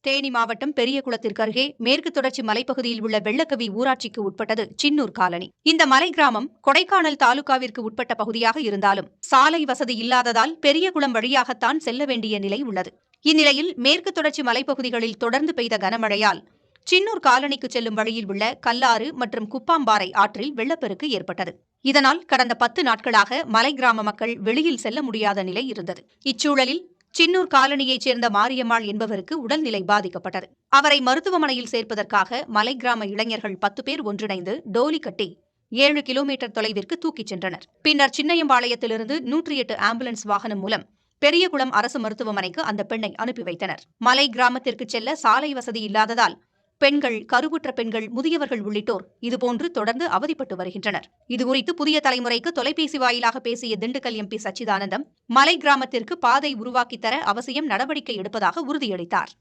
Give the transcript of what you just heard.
தேனி மாவட்டம் பெரியகுளத்திற்கு அருகே மேற்கு தொடர்ச்சி மலைப்பகுதியில் உள்ள வெள்ளக்கவி ஊராட்சிக்கு உட்பட்டது சின்னூர் காலனி. இந்த மலை கிராமம் கொடைக்கானல் தாலுகாவிற்கு உட்பட்ட பகுதியாக இருந்தாலும் சாலை வசதி இல்லாததால் பெரியகுளம் வழியாகத்தான் செல்ல வேண்டிய நிலை உள்ளது. இந்நிலையில் மேற்கு தொடர்ச்சி மலைப்பகுதிகளில் தொடர்ந்து பெய்த கனமழையால் சின்னூர் காலனிக்கு செல்லும் வழியில் உள்ள கல்லாறு மற்றும் குப்பாம்பாறை ஆற்றில் வெள்ளப்பெருக்கு ஏற்பட்டது. இதனால் கடந்த 10 நாட்களாக மலை கிராம மக்கள் வெளியில் செல்ல முடியாத நிலை இருந்தது. இச்சூழலில் சின்னூர் காலனியைச் சேர்ந்த மாரியம்மாள் என்பவருக்கு உடல்நிலை பாதிக்கப்பட்டது. அவரை மருத்துவமனையில் சேர்ப்பதற்காக மலை கிராம இளைஞர்கள் 10 பேர் ஒன்றிணைந்து டோலி கட்டி 7 கிலோமீட்டர் தொலைவிற்கு தூக்கிச் சென்றனர். பின்னர் சின்னையம்பாளையத்திலிருந்து 108 ஆம்புலன்ஸ் வாகனம் மூலம் பெரியகுளம் அரசு மருத்துவமனைக்கு அந்த பெண்ணை அனுப்பி வைத்தனர். மலை கிராமத்திற்கு செல்ல சாலை வசதி இல்லாததால் பெண்கள், கருவுற்ற பெண்கள், முதியவர்கள் உள்ளிட்டோர் இதுபோன்று தொடர்ந்து அவதிப்பட்டு வருகின்றனர். இதுகுறித்து புதிய தலைமுறைக்கு தொலைபேசி வாயிலாக பேசிய திண்டுக்கல் எம்பி சச்சிதானந்தம், மலை கிராமத்திற்கு பாதை உருவாக்கித் தர அவசியம் நடவடிக்கை எடுப்பதாக உறுதியளித்தார்.